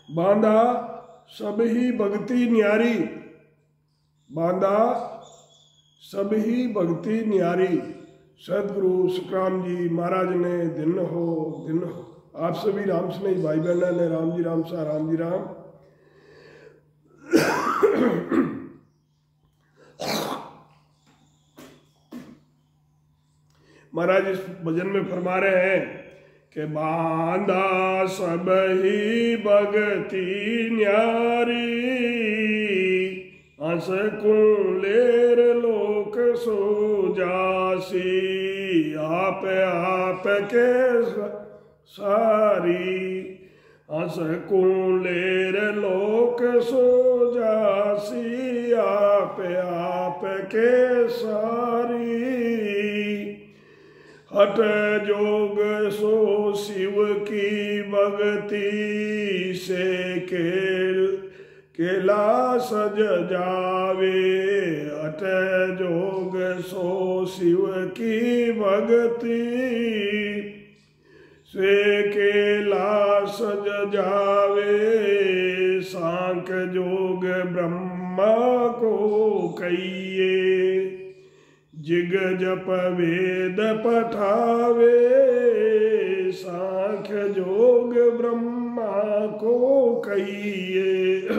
बांधा सब ही भगति न्यारी, बांधा सब ही भगति न्यारी। सदगुरु सुखराम जी महाराज ने दिन हो दिन हो। आप सभी राम स्नेही भाई बहना ने राम जी राम सा राम जी राम। महाराज इस भजन में फरमा रहे हैं कि बांधा सब ही भगति न्यारी, हंस कुलेर लोक सो जासी, आप के सारी। हंस कुलेर लोक सो जासी, आप के सारी। हठ जोग सो शिव की भगति से केला सज जावे। हठ जोग सो शिव की भक्ति से केला सज जावे। सांख जोग ब्रह्मा को कहिए, जिग जप वेद पठावे। सांख्य जोग ब्रह्मा को कहिए,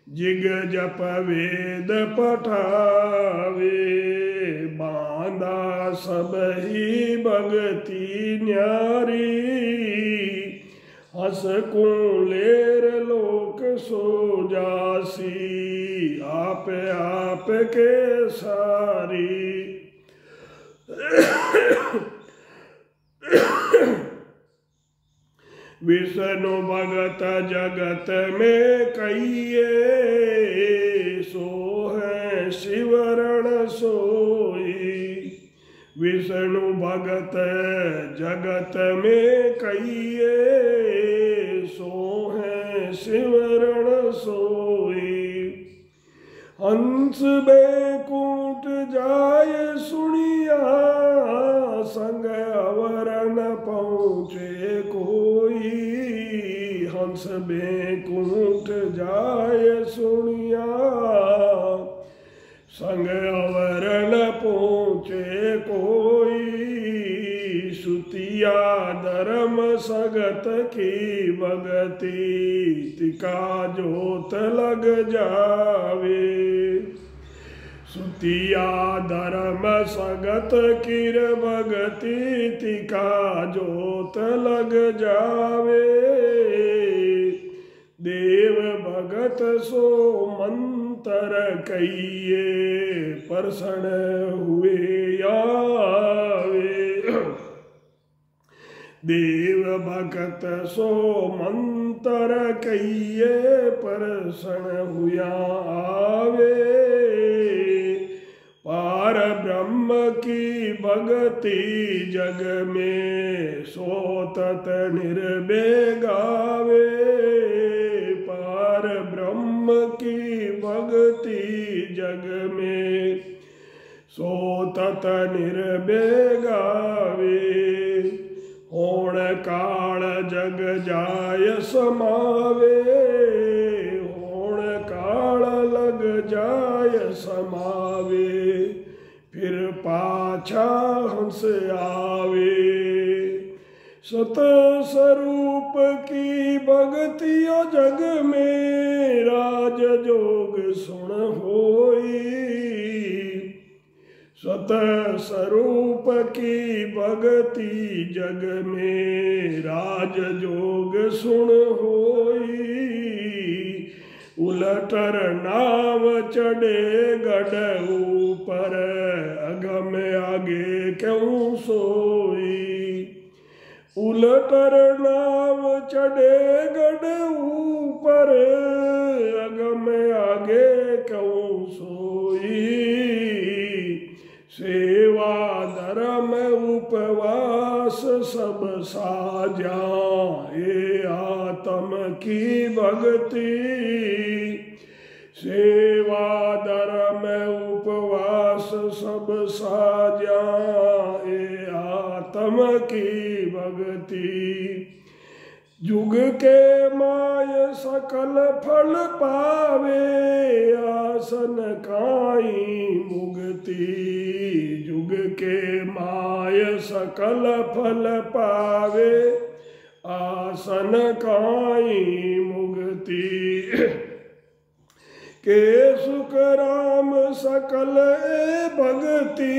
जिग जप वेद पठावे। बांधा सब ही भगति न्यारी, हंस कुलेर लोक सो जासी, आप के सारी। विष्णु भगत जगत में कहिए, सो है शिवरण सोई। विष्णु भगत जगत में कहिए, सो है शिवरण सोई। हंस बैकुंठ जाय सुनिया, संग अवर न पहुँचे कोई। हंस बैकुंठ जाय सुनिया, संग अवर न पहुँचे कोई। सुतिया धर्म सगत की भगति, तिका जोत लग जावे। सुतिया धर्म सगत की भगति, तिका जोत लग जावे। देव भगत सो मंतर कहिए, परसण हुए आवे। देव भगत सो मंतर कहिए, परसण हुआ आवे। पार ब्रह्म की भगति जग में, सो तत निर्भय गावे। पार ब्रह्म की भगति जग में, सो तत निर्भय गावे। होण काल जग जाय समावे, होण काल लग जाय समावे। फिर पाछा हंस आवे। सत स्वरूप की भगतियो जग में, राज जोग सुन होई। सत स्वरूप की भगति जग में, राज जोग सुन होई। उलटर नाव चढ़े गढ़ ऊपर, अगम आगे क्यों सोई। उलटर नाव चढ़े गढ़ ऊपर, अगम आगे क्यों सोई। सेवा धर्म उपवास सब साजा, ये आत्म की भक्ति। सेवा धर्म उपवास सब साजा, ये आत्म की भक्ति। जुग के माय सकल फल पावे, आसन काई मुक्ति। जुग के माय सकल फल पावे, आसन काई मुक्ति। के सुख राम सकल भगति,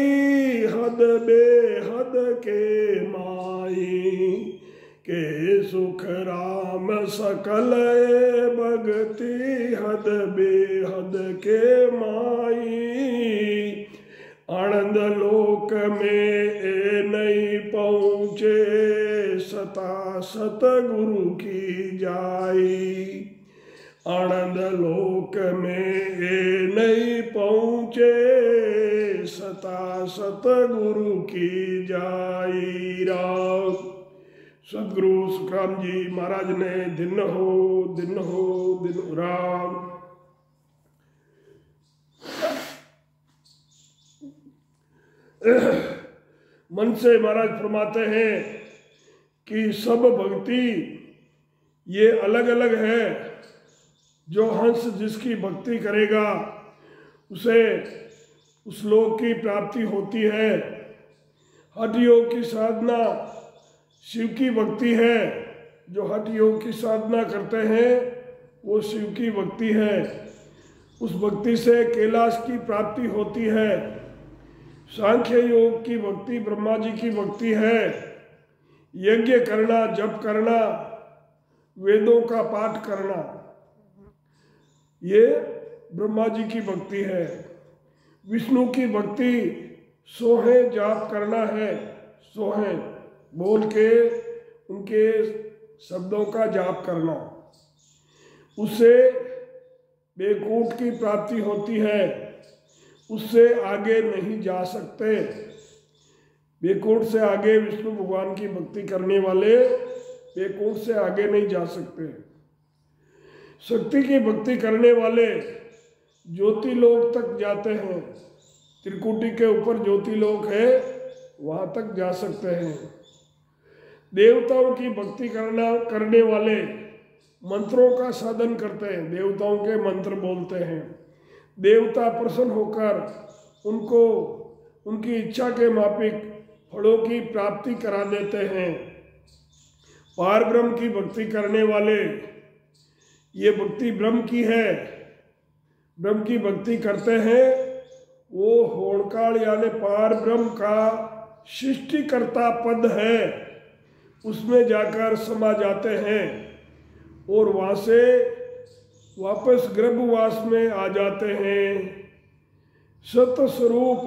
हद बेहद के माई। के सुख राम सकल भगति, हद बेहद के माई। आनंद लोक में नहीं पहुँचे, सता सतगुरु की जाई। आनंद लोक में नहीं पहुँचे, सता सतगुरु की जाई। राम सदगुरु सुखराम जी महाराज ने दिन हो राम। मन से महाराज फरमाते हैं कि सब भक्ति ये अलग अलग है। जो हंस जिसकी भक्ति करेगा उसे उस लोक की प्राप्ति होती है। हठ योग की साधना शिव की भक्ति है। जो हठ योग की साधना करते हैं वो शिव की भक्ति है। उस भक्ति से कैलाश की प्राप्ति होती है। सांख्य योग की भक्ति ब्रह्मा जी की भक्ति है। यज्ञ करना, जप करना, वेदों का पाठ करना, ये ब्रह्मा जी की भक्ति है। विष्णु की भक्ति सोहे जाप करना है। सोहे बोल के उनके शब्दों का जाप करना, उससे बेकूट की प्राप्ति होती है। उससे आगे नहीं जा सकते। बेकूट से आगे विष्णु भगवान की भक्ति करने वाले बेकूट से आगे नहीं जा सकते। शक्ति की भक्ति करने वाले ज्योति लोक तक जाते हैं। त्रिकुटी के ऊपर ज्योति लोक है, वहां तक जा सकते हैं। देवताओं की भक्ति करने वाले मंत्रों का साधन करते हैं। देवताओं के मंत्र बोलते हैं। देवता प्रसन्न होकर उनको उनकी इच्छा के माफिक फलों की प्राप्ति करा देते हैं। पार ब्रह्म की भक्ति करने वाले, ये भक्ति ब्रह्म की है, ब्रह्म की भक्ति करते हैं। वो होड़काल यानी पार ब्रह्म का सृष्टिकर्ता पद है, उसमें जाकर समा जाते हैं और वहाँ से वापस गर्भवास में आ जाते हैं। सत्य स्वरूप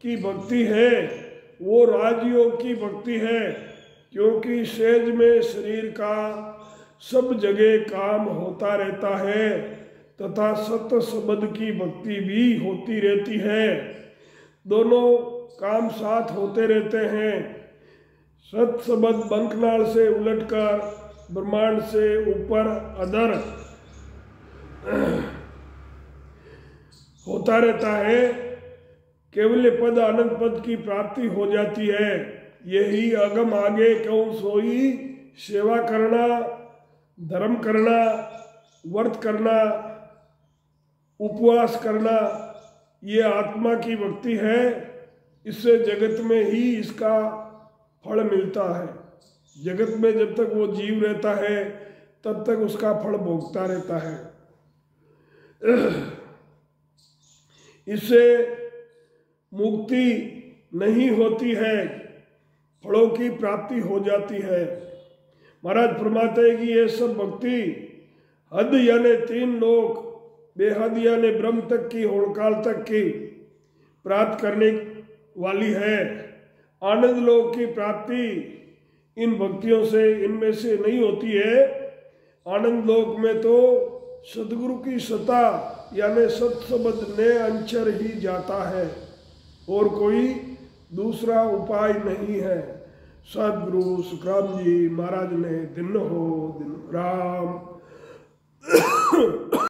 की भक्ति है, वो राजयोग की भक्ति है, क्योंकि सहज में शरीर का सब जगह काम होता रहता है तथा सत्य शब्द की भक्ति भी होती रहती है। दोनों काम साथ होते रहते हैं। सत्य शब्द बंकनाल से उलटकर ब्रह्मांड से ऊपर अदर होता रहता है। केवल पद आनंद पद की प्राप्ति हो जाती है। यही अगम आगे क्यों सोई, सेवा करना, धर्म करना, व्रत करना, उपवास करना, ये आत्मा की भक्ति है। इससे जगत में ही इसका फल मिलता है। जगत में जब तक वो जीव रहता है तब तक उसका फल भोगता रहता है। इससे मुक्ति नहीं होती है, फलों की प्राप्ति हो जाती है। महाराज फरमाते हैं कि ये सब भक्ति हद यानी 3 लोक, बेहद यानी ब्रह्म तक की, होड़काल तक की प्राप्त करने वाली है। आनंद लोक की प्राप्ति इन भक्तियों से, इनमें से नहीं होती है। आनंद लोक में तो सदगुरु की सत्ता यानी सत्सबद ने अंचर ही जाता है और कोई दूसरा उपाय नहीं है। सदगुरु सुखराम जी महाराज ने दिन राम।